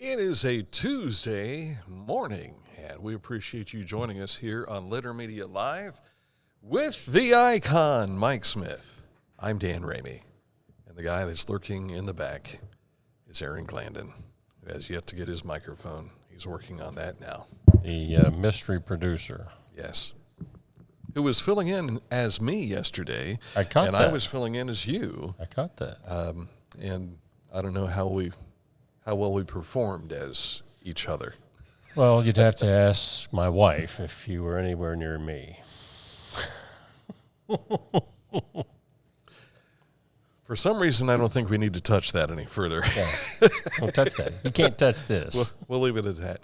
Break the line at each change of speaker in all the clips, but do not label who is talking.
It is a Tuesday morning, and we appreciate you joining us here on Litter Media Live with the icon, Mike Smith. I'm Dan Ramey, and the guy that's lurking in the back is Aaron Glandon, who has yet to get his microphone. He's working on that now.
The mystery producer.
Yes. Who was filling in as me yesterday.
I caught
and
that.
I was filling in as you.
I caught that.
And I don't know how well we performed as each other.
Well, you'd have to ask my wife if you were anywhere near me.
For some reason, I don't think we need to touch that any further.
Yeah. Don't touch that. You can't touch this.
We'll leave it at that.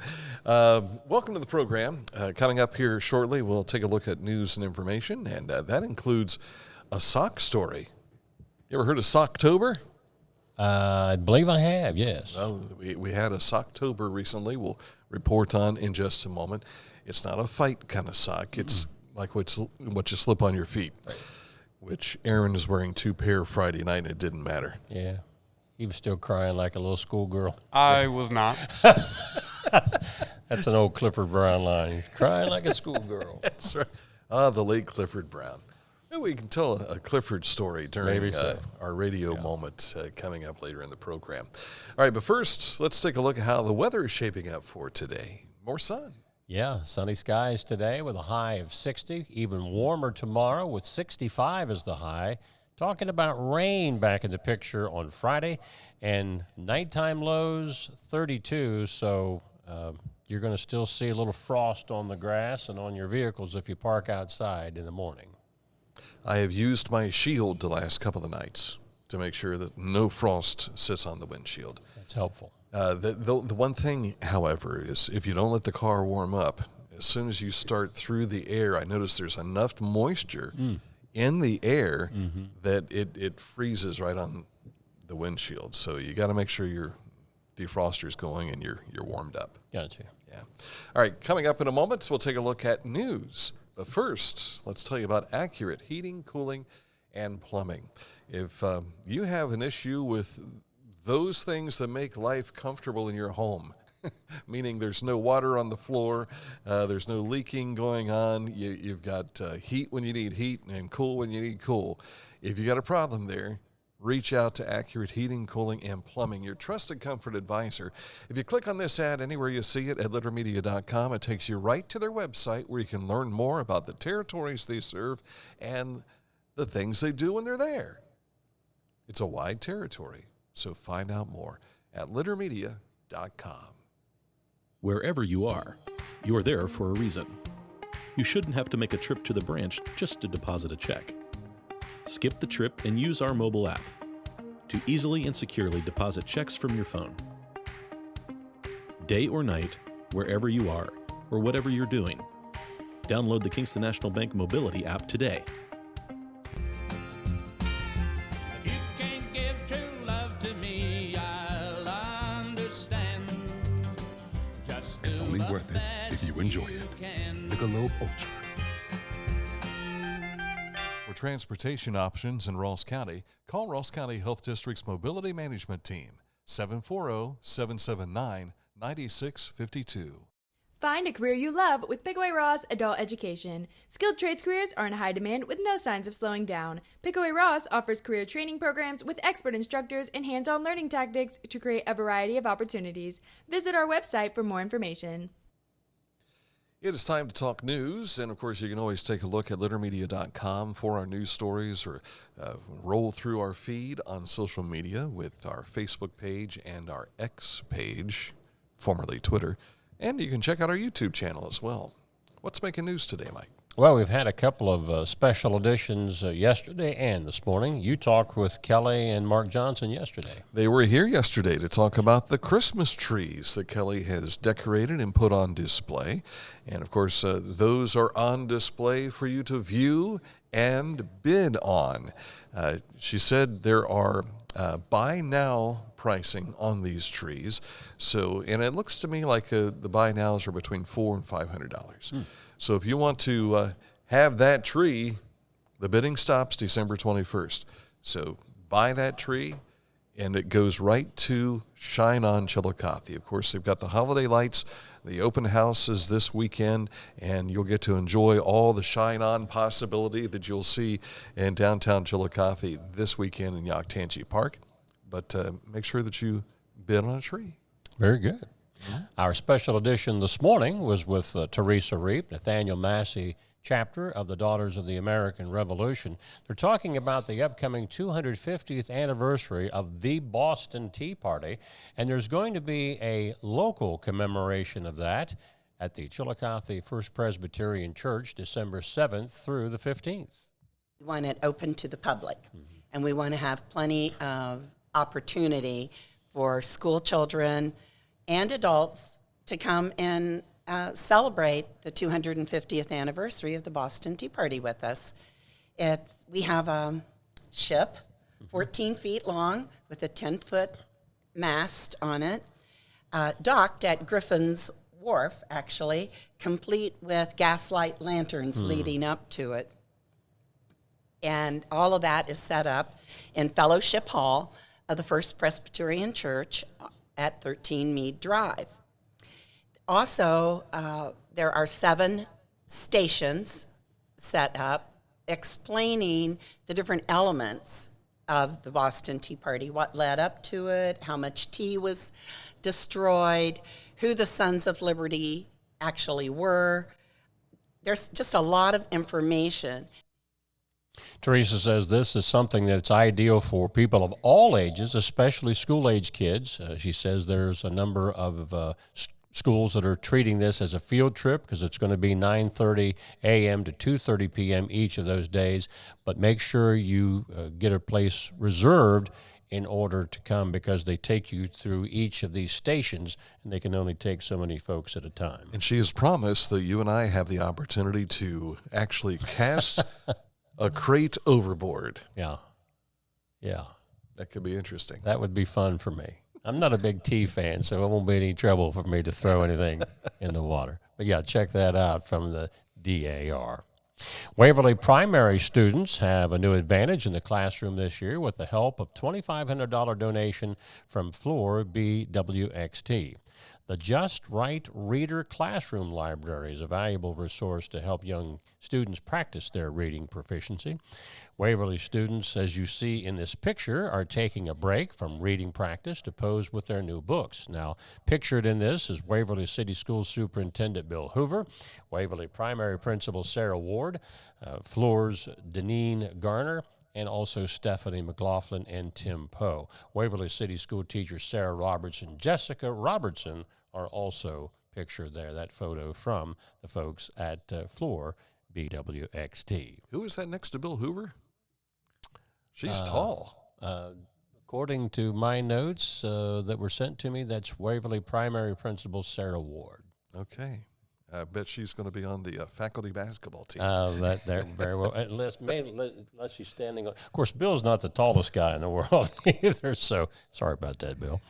Welcome to the program. Coming up here shortly, we'll take a look at news and information, and that includes a sock story. You ever heard of Socktober?
I believe I have, yes.
Well, we had a Socktober recently. We'll report on in just a moment. It's not a fight kind of sock. It's like what you slip on your feet, which Aaron is wearing 2 pair Friday night, and it didn't matter.
Yeah. He was still crying like a little schoolgirl.
I was not.
That's an old Clifford Brown line. He's crying like a schoolgirl.
That's right. The late Clifford Brown. Maybe we can tell a Clifford story during our radio moment coming up later in the program. All right, but first, let's take a look at how the weather is shaping up for today. More sun.
Yeah, sunny skies today with a high of 60. Even warmer tomorrow with 65 as the high. Talking about rain back in the picture on Friday. And nighttime lows, 32. So you're going to still see a little frost on the grass and on your vehicles if you park outside in the morning.
I have used my shield the last couple of nights to make sure that no frost sits on the windshield.
That's helpful.
The one thing, however, is if you don't let the car warm up, as soon as you start through the air, I notice there's enough moisture in the air that it freezes right on the windshield. So you got to make sure your defroster's going and you're warmed up.
Gotcha.
Yeah. All right, coming up in a moment, we'll take a look at news. But first, let's tell you about Accurate Heating, Cooling, and Plumbing. If you have an issue with those things that make life comfortable in your home, meaning there's no water on the floor, there's no leaking going on, you've got heat when you need heat and cool when you need cool. If you got a problem there, reach out to Accurate Heating, Cooling, and Plumbing, your trusted comfort advisor. If you click on this ad anywhere you see it at littermedia.com, it takes you right to their website where you can learn more about the territories they serve and the things they do when they're there. It's a wide territory, so find out more at littermedia.com.
Wherever you are there for a reason. You shouldn't have to make a trip to the branch just to deposit a check. Skip the trip and use our mobile app to easily and securely deposit checks from your phone. Day or night, wherever you are, or whatever you're doing, download the Kingston National Bank Mobility app today.
If you can't give true love to me, I'll understand. Just
It's only worth it if you enjoy it. Michelob Ultra.
For transportation options in Ross County, call Ross County Health District's Mobility Management Team, 740-779-9652.
Find a career you love with Pickaway Ross Adult Education. Skilled trades careers are in high demand with no signs of slowing down. Pickaway Ross offers career training programs with expert instructors and hands-on learning tactics to create a variety of opportunities. Visit our website for more information.
It is time to talk news, and of course you can always take a look at littermedia.com for our news stories or roll through our feed on social media with our Facebook page and our X page, formerly Twitter, and you can check out our YouTube channel as well. What's making news today, Mike?
Well, we've had a couple of special editions yesterday and this morning. You talked with Kelly and Mark Johnson yesterday.
They were here yesterday to talk about the Christmas trees that Kelly has decorated and put on display. And, of course, those are on display for you to view and bid on. She said there are buy now pricing on these trees. So, and it looks to me like the buy nows are between $400 and $500. So if you want to have that tree, the bidding stops December 21st. So buy that tree and it goes right to Shine On Chillicothe. Of course, they've got the holiday lights. The open house is this weekend, and you'll get to enjoy all the Shine On possibility that you'll see in downtown Chillicothe this weekend in Yaktangi Park. But make sure that you bid on a tree.
Very good. Our special edition this morning was with Teresa Reap, Nathaniel Massey chapter of the Daughters of the American Revolution. They're talking about the upcoming 250th anniversary of the Boston Tea Party, and there's going to be a local commemoration of that at the Chillicothe First Presbyterian Church, December 7th through the 15th.
We want it open to the public, and we want to have plenty of opportunity for school children and adults to come and celebrate the 250th anniversary of the Boston Tea Party with us. We have a ship, 14 feet long, with a 10-foot mast on it, docked at Griffin's Wharf, actually, complete with gaslight lanterns leading up to it. And all of that is set up in Fellowship Hall of the First Presbyterian Church at 13 Mead Drive. Also, there are 7 stations set up explaining the different elements of the Boston Tea Party, what led up to it, how much tea was destroyed, who the Sons of Liberty actually were. There's just a lot of information.
Teresa says this is something that's ideal for people of all ages, especially school-age kids. She says there's a number of schools that are treating this as a field trip because it's going to be 9:30 a.m. to 2:30 p.m. each of those days. But make sure you get a place reserved in order to come because they take you through each of these stations, and they can only take so many folks at a time.
And she has promised that you and I have the opportunity to actually cast a crate overboard.
Yeah.
That could be interesting.
That would be fun for me. I'm not a big tea fan, so it won't be any trouble for me to throw anything in the water. But yeah, check that out from the DAR. Waverly primary students have a new advantage in the classroom this year with the help of $2,500 donation from Floor BWXT. The Just Right Reader Classroom Library is a valuable resource to help young students practice their reading proficiency. Waverly students, as you see in this picture, are taking a break from reading practice to pose with their new books. Now, pictured in this is Waverly City School Superintendent Bill Hoover, Waverly Primary Principal Sarah Ward, Floor's Deneen Garner, and also Stephanie McLaughlin and Tim Poe. Waverly City School teachers Sarah Robertson, Jessica Robertson are also pictured there, that photo from the folks at Floor BWXT.
Who is that next to Bill Hoover? She's tall.
According to my notes that were sent to me, that's Waverly Primary Principal Sarah Ward.
Okay. I bet she's going to be on the faculty basketball team.
That very well. Unless she's standing on. Of course, Bill's not the tallest guy in the world either, so sorry about that, Bill.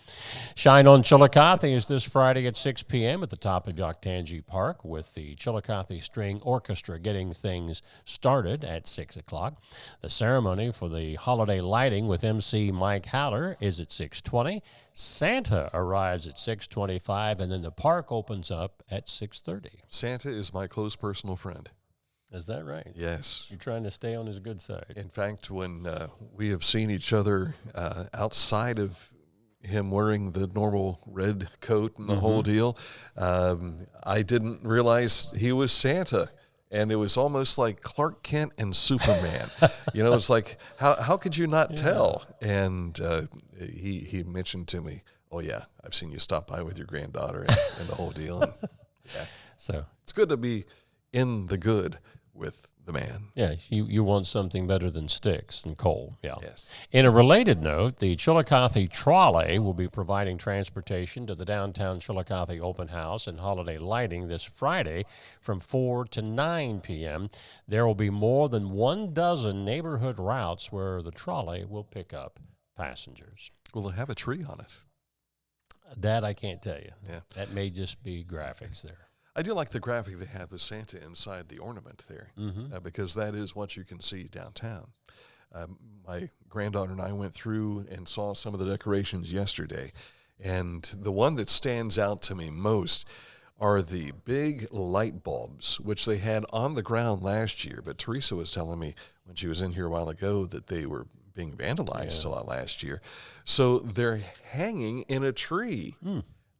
Shine on Chillicothe is this Friday at 6 p.m. at the top of Yaktangi Park with the Chillicothe String Orchestra getting things started at 6 o'clock. The ceremony for the holiday lighting with MC Mike Haller is at 6:20. Santa arrives at 6:25, and then the park opens up at 6:30.
Santa is my close personal friend.
Is that right?
Yes.
You're trying to stay on his good side.
In fact, when we have seen each other outside of him wearing the normal red coat and the whole deal, I didn't realize he was Santa. And it was almost like Clark Kent and Superman. It's like, how could you not tell? And he mentioned to me, oh, yeah, I've seen you stop by with your granddaughter and the whole deal. And, yeah.
So
it's good to be in the good with the man.
Yeah, you want something better than sticks and coal. Yeah.
Yes.
In a related note, the Chillicothe Trolley will be providing transportation to the downtown Chillicothe open house and holiday lighting this Friday from 4 to 9 p.m. There will be more than 12 neighborhood routes where the trolley will pick up passengers.
Will it have a tree on it?
That I can't tell you.
Yeah.
That may just be graphics there.
I do like the graphic they have of Santa inside the ornament there, because that is what you can see downtown. My granddaughter and I went through and saw some of the decorations yesterday, and the one that stands out to me most are the big light bulbs, which they had on the ground last year. But Teresa was telling me when she was in here a while ago that they were being vandalized a lot last year. So they're hanging in a tree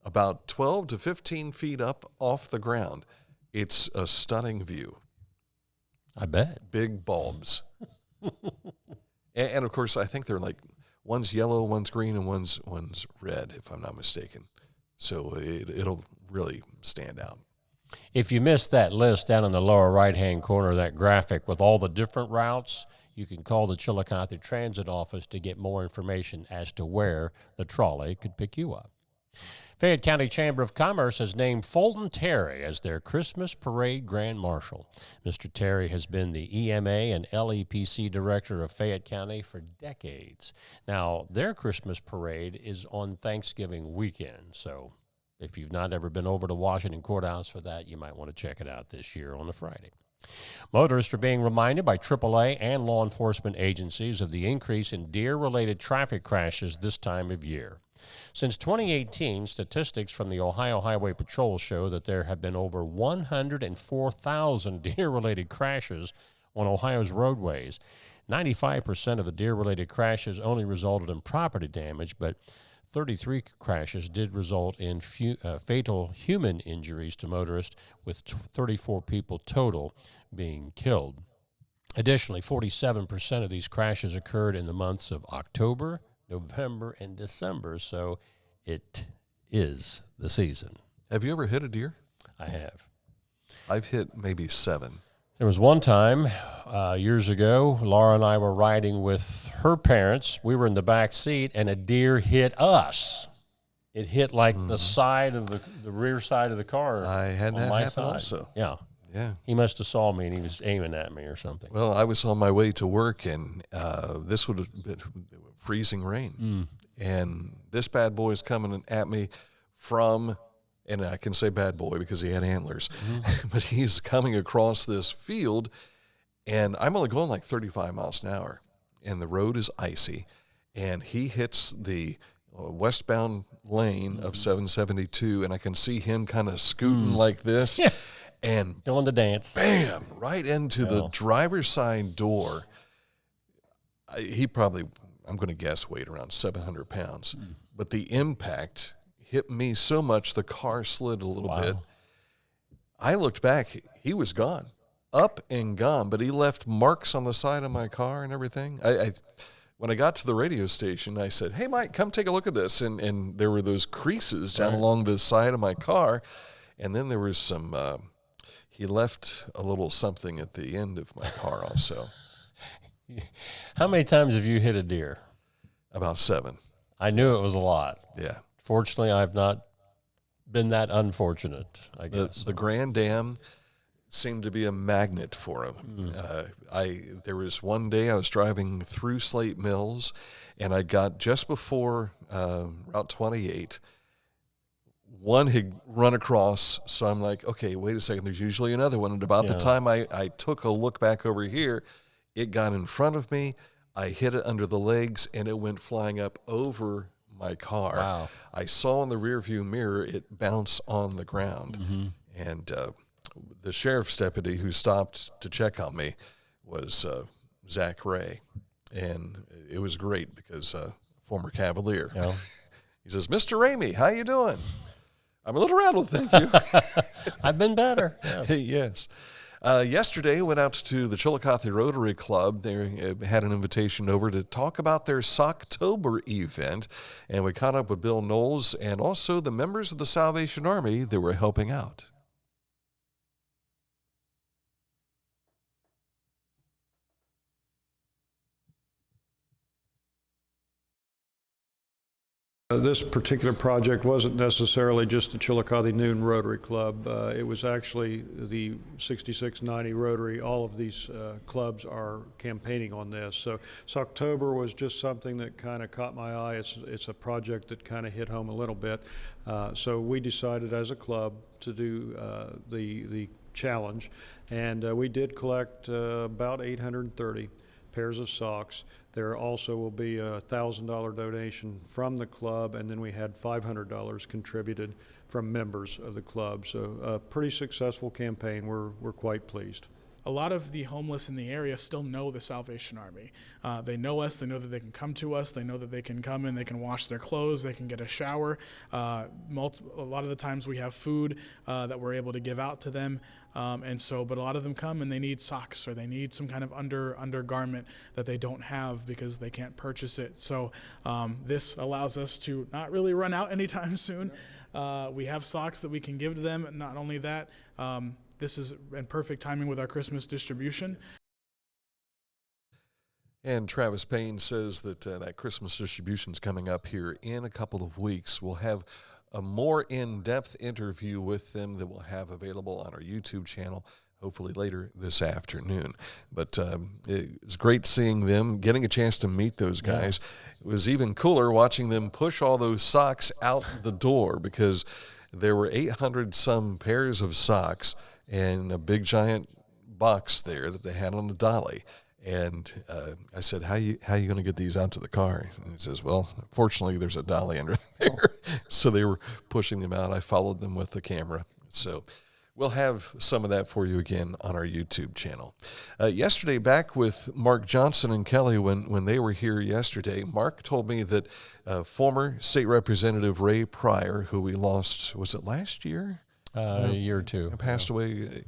about 12 to 15 feet up off the ground. It's a stunning view.
I bet.
Big bulbs. and of course, I think they're like, one's yellow, one's green, and one's red, if I'm not mistaken. So it'll really stand out.
If you missed that list down in the lower right-hand corner of that graphic with all the different routes, you can call the Chillicothe Transit Office to get more information as to where the trolley could pick you up. Fayette County Chamber of Commerce has named Fulton Terry as their Christmas Parade Grand Marshal. Mr. Terry has been the EMA and LEPC director of Fayette County for decades. Now, their Christmas parade is on Thanksgiving weekend, so if you've not ever been over to Washington Courthouse for that, you might want to check it out this year on a Friday. Motorists are being reminded by AAA and law enforcement agencies of the increase in deer-related traffic crashes this time of year. Since 2018, statistics from the Ohio Highway Patrol show that there have been over 104,000 deer-related crashes on Ohio's roadways. 95% of the deer-related crashes only resulted in property damage, but 33 crashes did result in fatal human injuries to motorists, with 34 people total being killed. Additionally, 47% of these crashes occurred in the months of October, November, and December, so it is the season.
Have you ever hit a deer?
I have.
I've hit maybe 7.
There was one time years ago, Laura and I were riding with her parents. We were in the back seat, and a deer hit us. It hit like the side of the rear side of the car.
I had that
my
happen
side.
also.
Yeah.
Yeah.
He must have saw me, and he was aiming at me or something.
Well, I was on my way to work, and this would have been freezing rain. And this bad boy is coming at me from, and I can say bad boy because he had antlers, but he's coming across this field, and I'm only going like 35 miles an hour, and the road is icy, and he hits the westbound lane of 772, and I can see him kind of scooting like this. And
doing the dance.
Bam! Right into the driver's side door. He probably, I'm going to guess, weighed around 700 pounds. But the impact hit me so much, the car slid a little bit. I looked back. He was gone. Up and gone. But he left marks on the side of my car and everything. When I got to the radio station, I said, "Hey, Mike, come take a look at this." And there were those creases down along the side of my car. And then there was some... he left a little something at the end of my car also.
How many times have you hit a deer?
About 7.
I knew it was a lot.
Yeah.
Fortunately, I've not been that unfortunate, I guess.
The Grand Dam seemed to be a magnet for him. There was one day I was driving through Slate Mills, and I got just before Route 28. One had run across, so I'm like, okay, wait a second, there's usually another one. And about the time I took a look back over here, it got in front of me, I hit it under the legs, and it went flying up over my car.
Wow.
I saw in the rearview mirror it bounce on the ground. And the sheriff's deputy who stopped to check on me was Zach Ray. And it was great because former Cavalier. He says, "Mr. Ramey, how you doing?" I'm a little rattled, thank you.
I've been better.
Yes. Yesterday, went out to the Chillicothe Rotary Club. They had an invitation over to talk about their Socktober event, and we caught up with Bill Knowles and also the members of the Salvation Army that were helping out.
This particular project wasn't necessarily just the Chillicothe Noon Rotary Club. It was actually the 6690 Rotary. All of these clubs are campaigning on this. So October was just something that kind of caught my eye. It's a project that kind of hit home a little bit. So we decided as a club to do the challenge, and we did collect about 830 pairs of socks. There also will be a $1,000 donation from the club, and then we had $500 contributed from members of the club. So a pretty successful campaign. We're quite pleased.
A lot of the homeless in the area still know the Salvation Army. They know us. They know that they can come to us. They know that they can come in. They can wash their clothes. They can get a shower. A lot of the times we have food that we're able to give out to them. But a lot of them come and they need socks or they need some kind of undergarment that they don't have because they can't purchase it. So this allows us to not really run out anytime soon. We have socks that we can give to them. Not only that, this is in perfect timing with our Christmas distribution.
And Travis Payne says that that Christmas distribution is coming up here in a couple of weeks. We'll have a more in-depth interview with them that we'll have available on our YouTube channel, hopefully later this afternoon. But it was great seeing them, getting a chance to meet those guys. Yeah. It was even cooler watching them push all those socks out the door because there were 800-some pairs of socks and a big giant box there that they had on the dolly. And I said, how you going to get these out to the car? And he says, well, fortunately, there's a dolly under there. So they were pushing them out. I followed them with the camera. So we'll have some of that for you again on our YouTube channel. Yesterday, back with Mark Johnson and Kelly, when they were here yesterday, Mark told me that former State Representative Ray Pryor, who we lost, was it last year?
A year or two.
Passed away.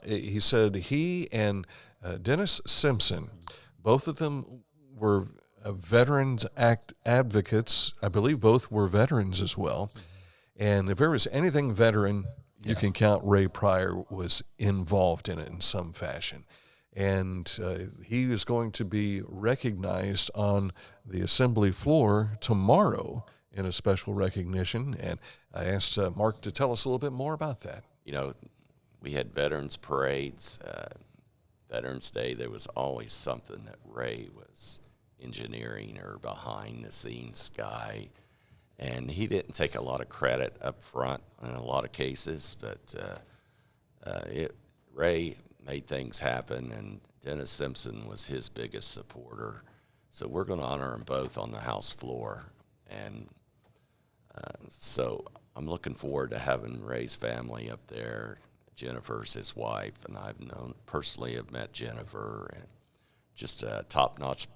He said he and Dennis Simpson, both of them were veterans advocates. I believe both were veterans as well. And if there was anything veteran, you can count Ray Pryor was involved in it in some fashion. And he is going to be recognized on the assembly floor tomorrow in a special recognition. And I asked Mark to tell us a little bit more about that.
You know, we had veterans parades. Veterans Day, there was always something that Ray was engineering or behind the scenes guy. And he didn't take a lot of credit up front in a lot of cases, but Ray made things happen, and Dennis Simpson was his biggest supporter. So we're going to honor them both on the House floor. And so I'm looking forward to having Ray's family up there. Jennifer's his wife, and I've personally have met Jennifer, and just top-notch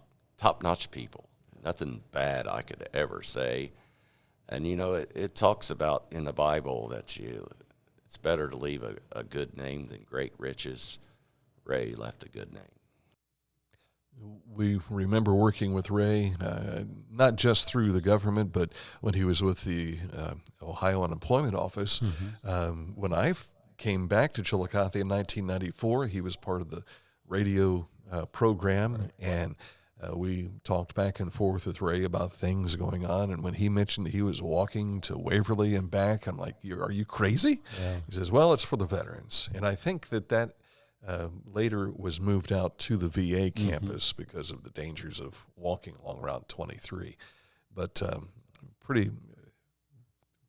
people. Nothing bad I could ever say. And, you know, it talks about in the Bible that it's better to leave a good name than great riches. Ray left a good name.
We remember working with Ray, not just through the government, but when he was with the Ohio Unemployment Office. Mm-hmm. When I came back to Chillicothe in 1994, he was part of the radio program, and we talked back and forth with Ray about things going on. And when he mentioned he was walking to Waverly and back, I'm like, are you crazy? Yeah. He says, well, it's for the veterans. And I think that later was moved out to the VA campus because of the dangers of walking along Route 23. But pretty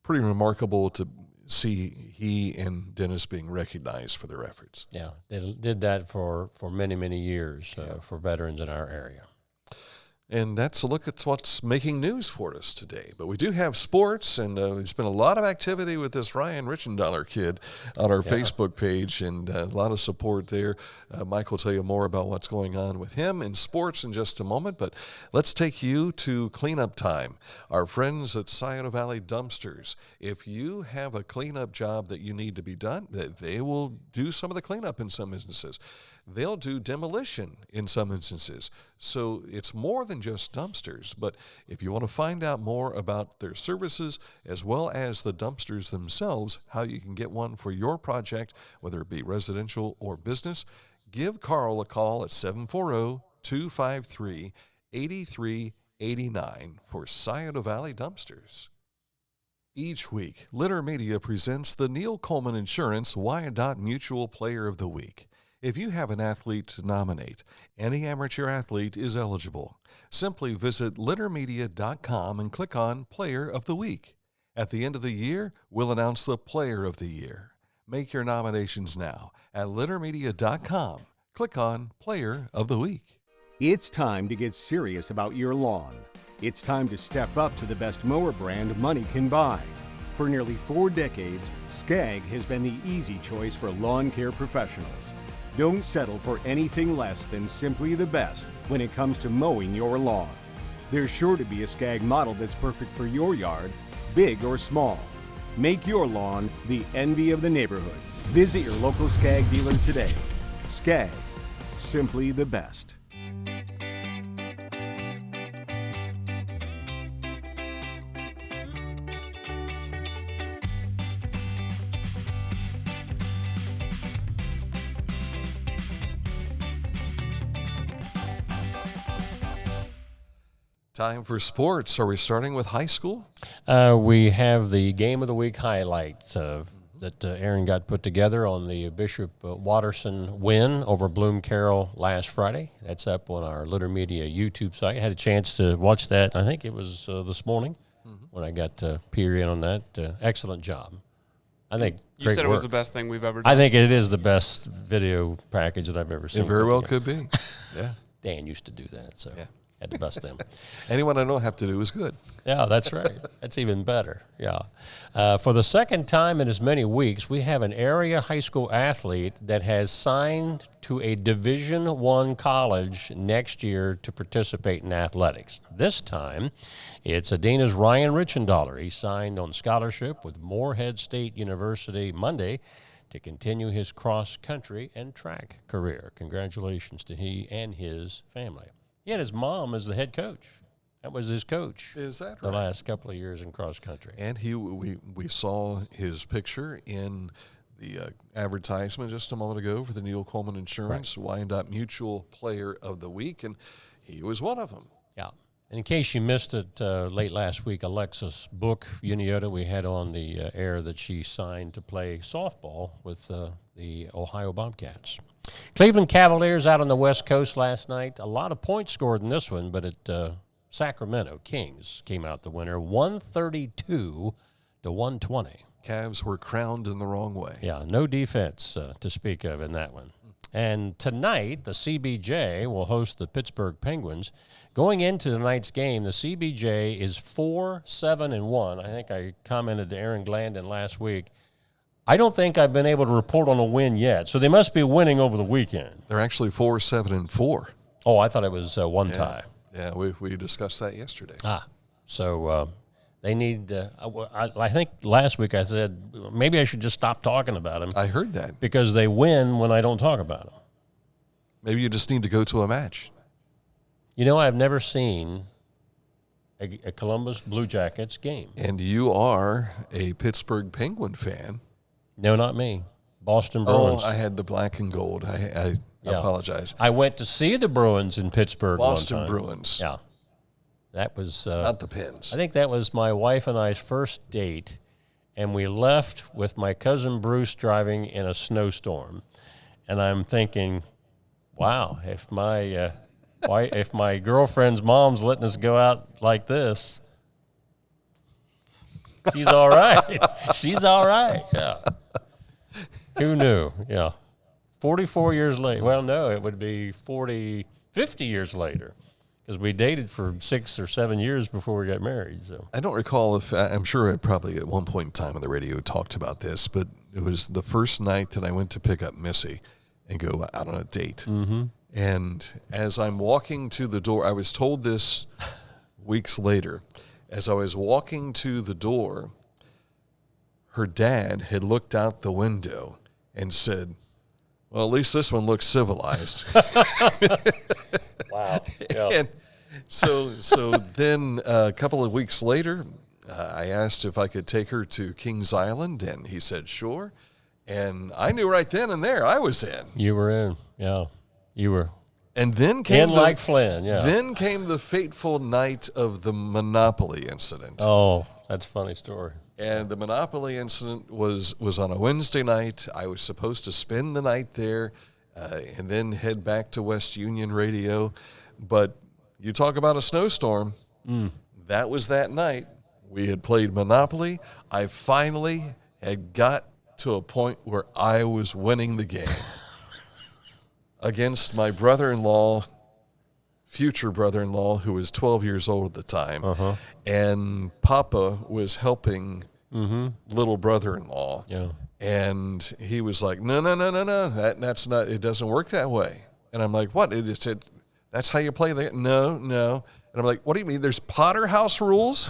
remarkable to see he and Dennis being recognized for their efforts.
Yeah, they did that for many, many years for veterans in our area.
And that's a look at what's making news for us today. But we do have sports, and there's been a lot of activity with this Ryan Richendaler kid on our Facebook page, and a lot of support there. Mike will tell you more about what's going on with him in sports in just a moment, but let's take you to cleanup time. Our friends at Scioto Valley Dumpsters. If you have a cleanup job that you need to be done, they will do some of the cleanup in some instances. They'll do demolition in some instances. So it's more than just dumpsters. But if you want to find out more about their services as well as the dumpsters themselves, how you can get one for your project, whether it be residential or business, give Carl a call at 740-253-8389 for Scioto Valley Dumpsters. Each week, Litter Media presents the Neil Coleman Insurance Wyandotte Mutual Player of the Week. If you have an athlete to nominate, any amateur athlete is eligible. Simply visit littermedia.com and click on Player of the Week. At the end of the year, we'll announce the Player of the Year. Make your nominations now at littermedia.com. Click on Player of the Week.
It's time to get serious about your lawn. It's time to step up to the best mower brand money can buy. For nearly 4 decades, Skag has been the easy choice for lawn care professionals. Don't settle for anything less than simply the best when it comes to mowing your lawn. There's sure to be a Skag model that's perfect for your yard, big or small. Make your lawn the envy of the neighborhood. Visit your local Skag dealer today. Skag, simply the best.
Time for sports. Are we starting with high school?
We have the Game of the Week highlight that Aaron got put together on the Bishop Watterson win over Bloom Carroll last Friday. That's up on our Litter Media YouTube site. I had a chance to watch that. I think it was this morning when I got to peer in on that. Excellent job. I think
you said it
work.
was the best thing we've ever done.
I think it is the best video package that I've ever seen.
It very well could be. Yeah.
Dan used to do that, so had to bust them.
Anyone I don't have to do is good.
Yeah, that's right. That's even better. Yeah. For the second time in as many weeks, we have an area high school athlete that has signed to a Division I college next year to participate in athletics. This time, it's Adina's Ryan Richendaler. He signed on scholarship with Morehead State University Monday to continue his cross-country and track career. Congratulations to he and his family. He had his mom as the head coach. That was his coach.
Is that right?
The last couple of years in cross-country.
And we saw his picture in the advertisement just a moment ago for the Neil Coleman Insurance Wyandotte Mutual Player of the Week, and he was one of them.
Yeah. And in case you missed it late last week, Alexis Book Uniota, we had on the air that she signed to play softball with the Ohio Bobcats. Cleveland Cavaliers out on the West Coast last night. A lot of points scored in this one, but at Sacramento Kings came out the winner, 132 to 120.
Cavs were crowned in the wrong way.
Yeah, no defense to speak of in that one. And tonight, the CBJ will host the Pittsburgh Penguins. Going into tonight's game, the CBJ is 4-7-1. I think I commented to Aaron Glandon last week. I don't think I've been able to report on a win yet, so they must be winning over the weekend.
They're actually 4-7-4.
Oh, I thought it was one tie.
Yeah, we discussed that yesterday.
So they need I think last week I said maybe I should just stop talking about them.
I heard that.
Because they win when I don't talk about them.
Maybe you just need to go to a match.
You know, I've never seen a Columbus Blue Jackets game.
And you are a Pittsburgh Penguin fan.
No, not me. Boston Bruins.
Oh, I had the black and gold. I apologize.
I went to see the Bruins in Pittsburgh
Boston
one time.
Bruins.
Yeah. That was...
not the Pens.
I think that was my wife and I's first date, and we left with my cousin Bruce driving in a snowstorm. And I'm thinking, wow, if my girlfriend's mom's letting us go out like this, she's all right. She's all right, yeah. Who knew? Yeah. 44 years later. Well, no, it would be 50 years later because we dated for 6 or 7 years before we got married. So
I don't recall if I'm sure I probably at one point in time on the radio talked about this, but it was the first night that I went to pick up Missy and go out on a date.
Mm-hmm.
And as I'm walking to the door, I was told this weeks later. As I was walking to the door, her dad had looked out the window and said, well, at least this one looks civilized.
Wow. Yeah.
And so then a couple of weeks later, I asked if I could take her to Kings Island, and he said, sure. And I knew right then and there I was in.
You were in, yeah. You were.
And then came
like Flynn, yeah.
Then came the fateful night of the Monopoly incident.
Oh, that's a funny story.
And the Monopoly incident was on a Wednesday night. I was supposed to spend the night there and then head back to West Union Radio. But you talk about a snowstorm. That was that night. We had played Monopoly. I finally had got to a point where I was winning the game against my brother-in-law future brother-in-law who was 12 years old at the time, and Papa was helping little brother-in-law.
Yeah.
And he was like, no, that's not, it doesn't work that way. And I'm like, what? It said, that's how you play the, no. And I'm like, what do you mean? There's Potter House rules?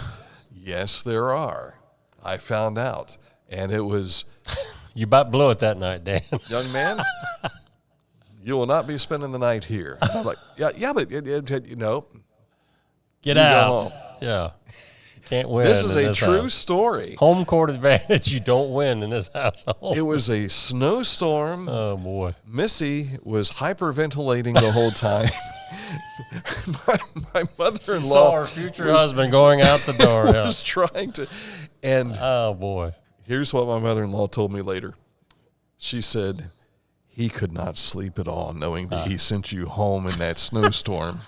Yes, there are. I found out. And it was.
You about blew it that night, Dan.
Young man, you will not be spending the night here. And I'm like, yeah, but, you know.
Get
you
out. Yeah. Can't win.
This is a true
house.
Story.
Home court advantage. You don't win in this household.
It was a snowstorm.
Oh, boy.
Missy was hyperventilating the whole time. my mother-in-law
She saw her future husband going out the door. Yeah.
Was trying to, and
oh boy,
here's what my mother-in-law told me later. She said he could not sleep at all, knowing that he sent you home in that snowstorm,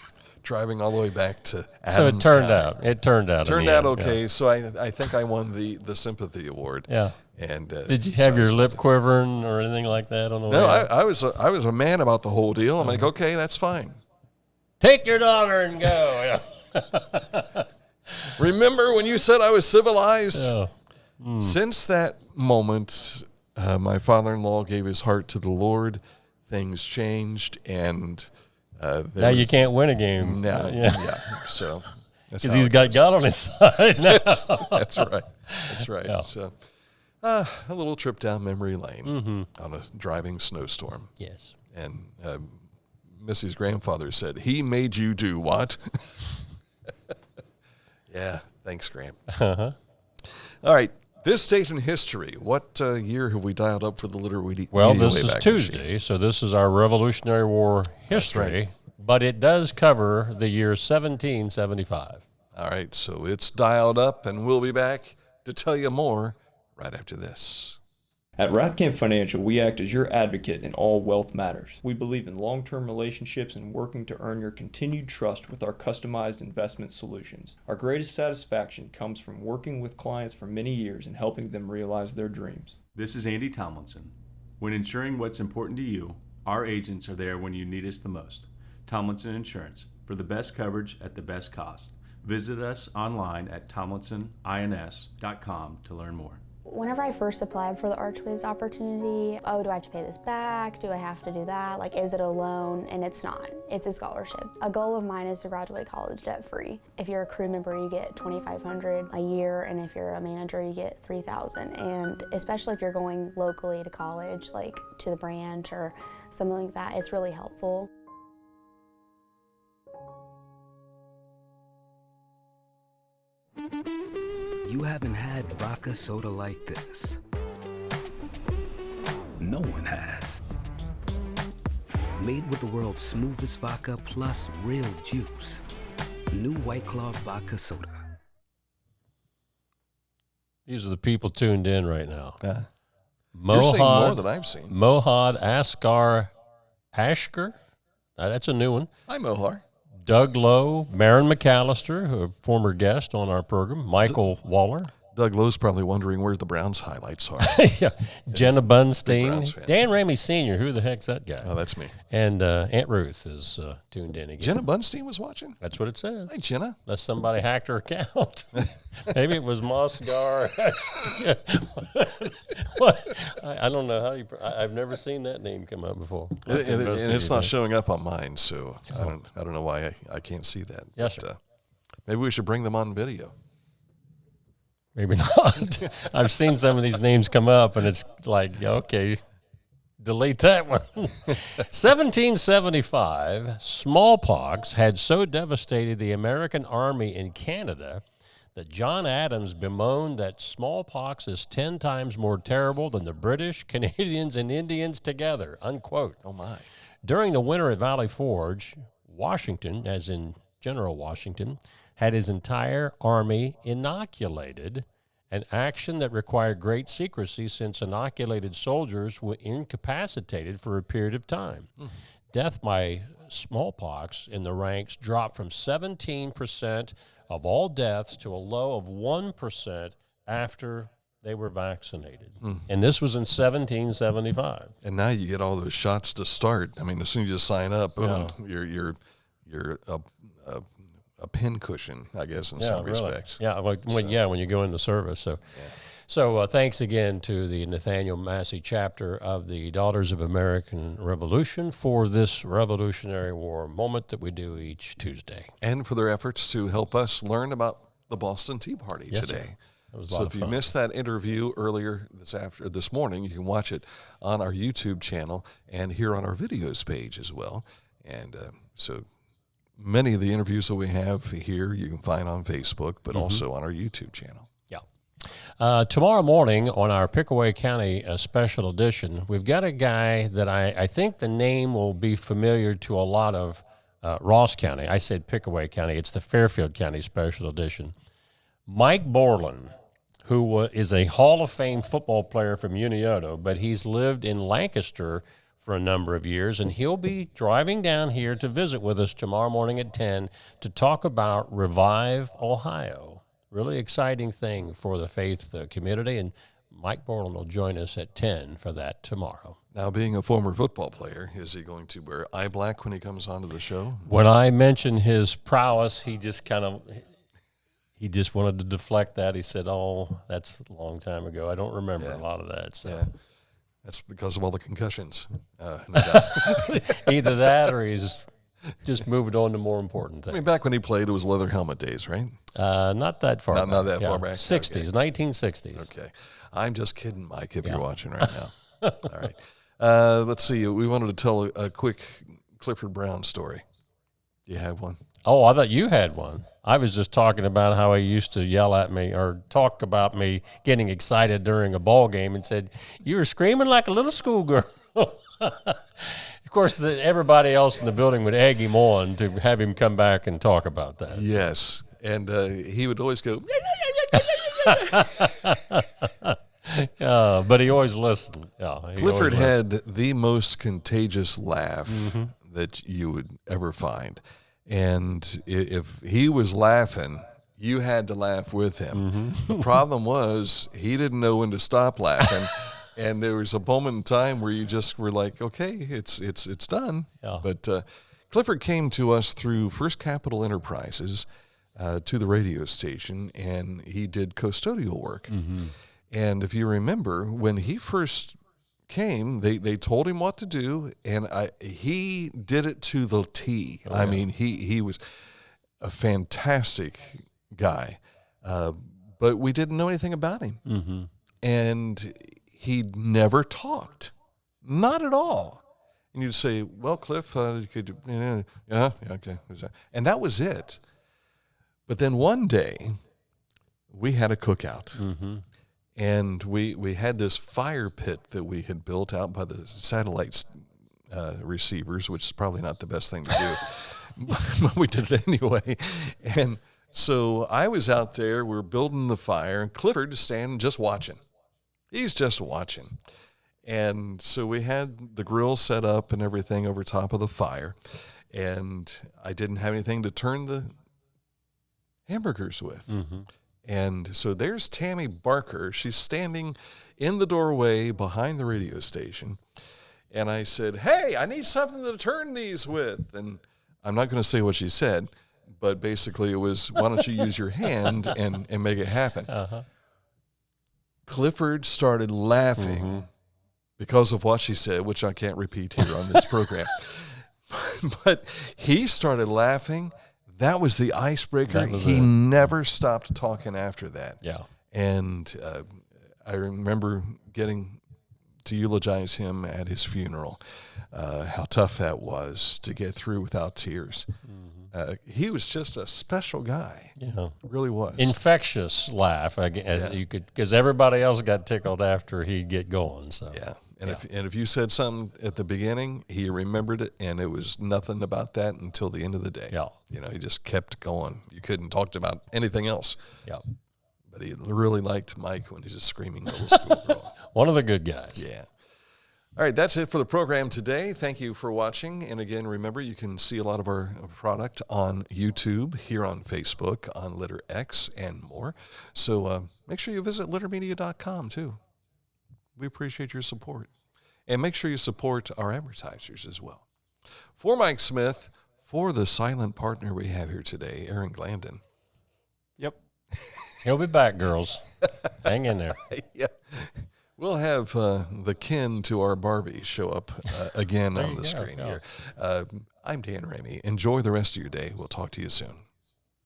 driving all the way back to Adams.
So it turned
County.
out. It turned out.
Turned
in the
out
end,
okay.
yeah.
So I think I won the sympathy award.
Yeah.
And
did you have your lip quivering or anything like that on the way?
No,
out?
I was a man about the whole deal. I'm like, okay, that's fine.
Take your daughter and go. Yeah.
Remember when you said I was civilized?
Yeah.
Since that moment, my father-in-law gave his heart to the Lord. Things changed, and
now you can't win a game.
Now, yeah. So
because he's got God on his side now.
That's right. That's right.
Yeah.
So a little trip down memory lane on a driving snowstorm.
Yes.
And Missy's grandfather said, "He made you do what?" Yeah. Thanks, Graham. All right. This date in history. What year have we dialed up for the literary?
Well, this is Tuesday, so this is our Revolutionary War history, right. But it does cover the year 1775.
All right. So it's dialed up, and we'll be back to tell you more right after this.
At Rathkamp Financial, we act as your advocate in all wealth matters. We believe in long-term relationships and working to earn your continued trust with our customized investment solutions. Our greatest satisfaction comes from working with clients for many years and helping them realize their dreams.
This is Andy Tomlinson. When ensuring what's important to you, our agents are there when you need us the most. Tomlinson Insurance, for the best coverage at the best cost. Visit us online at tomlinsonins.com to learn more.
Whenever I first applied for the Archways opportunity, do I have to pay this back? Do I have to do that? Like, is it a loan? And it's not. It's a scholarship. A goal of mine is to graduate college debt-free. If you're a crew member, you get $2,500 a year, and if you're a manager, you get $3,000. And especially if you're going locally to college, like to the branch or something like that, it's really helpful.
You haven't had vodka soda like this. No one has. Made with the world's smoothest vodka plus real juice. New White Claw Vodka Soda.
These are the people tuned in right now.
You're seeing more than I've seen.
Mohad Asghar Ashker. That's a new one.
Hi, Mohar.
Doug Lowe, Maren McAllister, a former guest on our program, Michael Waller.
Doug Lowe's probably wondering where the Browns highlights are.
Yeah. Jenna Bunstein. Dan Ramey Sr., who the heck's that guy?
Oh, that's me.
And Aunt Ruth is tuned in again.
Jenna Bunstein was watching?
That's what it says.
Hi, Jenna.
Unless somebody hacked her account. Maybe it was Mosgar. I don't know how you. I've never seen that name come up before.
And it's not showing up on mine, so I don't know why I can't see that.
Yes,
but,
sir.
Maybe we should bring them on video.
Maybe not. I've seen some of these names come up, and it's like, okay, delete that one. 1775, smallpox had so devastated the American Army in Canada that John Adams bemoaned that smallpox is 10 times more terrible than the British, Canadians, and Indians together, unquote.
Oh, my.
During the winter at Valley Forge, Washington, as in General Washington, had his entire army inoculated, an action that required great secrecy since inoculated soldiers were incapacitated for a period of time. Death by smallpox in the ranks dropped from 17% of all deaths to a low of 1% after they were vaccinated. And this was in 1775.
And now you get all those shots to start. I mean, as soon as you sign up, boom, you're you're a pin cushion, I guess, in some respects.
Yeah, when you go in the service. So thanks again to the Nathaniel Massey chapter of the Daughters of American Revolution for this Revolutionary War moment that we do each Tuesday.
And for their efforts to help us learn about the Boston Tea Party today. So if you missed that interview earlier this morning, you can watch it on our YouTube channel and here on our videos page as well. And so many of the interviews that we have here you can find on Facebook, but also on our YouTube channel.
Yeah. Tomorrow morning on our Pickaway County special edition, we've got a guy that I think the name will be familiar to a lot of Ross County. I said Pickaway County. It's the Fairfield County special edition. Mike Borland, who is a Hall of Fame football player from Unioto, but he's lived in Lancaster for a number of years, and he'll be driving down here to visit with us tomorrow morning at 10 to talk about Revive Ohio. Really exciting thing for the faith community, and Mike Borland will join us at 10 for that tomorrow.
Now, being a former football player, is he going to wear eye black when he comes onto the show?
When I mentioned his prowess, he just wanted to deflect that. He said, "Oh, that's a long time ago. I don't remember a lot of that." So.
Yeah. That's because of all the concussions.
Either that or he's just moved on to more important things.
I mean, back when he played, it was leather helmet days, right?
Not that far back.
Not that far back.
60s, okay. 1960s.
Okay. I'm just kidding, Mike, if you're watching right now. All right. Let's see. We wanted to tell a quick Clifford Brown story. Do you have one?
Oh, I thought you had one. I was just talking about how he used to yell at me or talk about me getting excited during a ball game and said, "You were screaming like a little schoolgirl." Of course, everybody else in the building would egg him on to have him come back and talk about that.
Yes, and he would always go,
but he always listened.
Clifford had the most contagious laugh that you would ever find. And if he was laughing, you had to laugh with him. The problem was he didn't know when to stop laughing. And there was a moment in time where you just were like, okay, it's done. Yeah. But Clifford came to us through First Capital Enterprises to the radio station, and he did custodial work. And if you remember, when he first came, they told him what to do, and he did it to the T. I mean, he was a fantastic guy, but we didn't know anything about him. And he never talked, not at all. And you'd say, "Well, Cliff, could yeah, okay," and that was it. But then one day, we had a cookout. And we had this fire pit that we had built out by the satellite receivers, which is probably not the best thing to do, but we did it anyway. And so I was out there, we were building the fire, and Clifford is standing just watching. He's just watching. And so we had the grill set up and everything over top of the fire, and I didn't have anything to turn the hamburgers with. And so there's Tammy Barker. She's standing in the doorway behind the radio station. And I said, "Hey, I need something to turn these with." And I'm not going to say what she said, but basically it was, "Why don't you use your hand and make it happen?" Clifford started laughing because of what she said, which I can't repeat here on this program. But he started laughing. That was the icebreaker. He never stopped talking after that.
Yeah.
And I remember getting to eulogize him at his funeral, how tough that was to get through without tears. He was just a special guy.
Yeah.
Really was.
Infectious laugh. You could, because everybody else got tickled after he'd get going. So.
Yeah. And if you said something at the beginning, he remembered it, and it was nothing about that until the end of the day.
Yeah.
He just kept going. You couldn't talk about anything else.
Yeah.
But he really liked Mike when he's a screaming little schoolgirl.
One of the good guys.
Yeah. All right, that's it for the program today. Thank you for watching. And again, remember, you can see a lot of our product on YouTube, here on Facebook, on Litter X, and more. So make sure you visit littermedia.com, too. We appreciate your support. And make sure you support our advertisers as well. For Mike Smith, for the silent partner we have here today, Aaron Glandon.
Yep. He'll be back, girls. Hang in there.
Yeah. We'll have the kin to our Barbie show up again on the screen here. I'm Dan Ramey. Enjoy the rest of your day. We'll talk to you soon.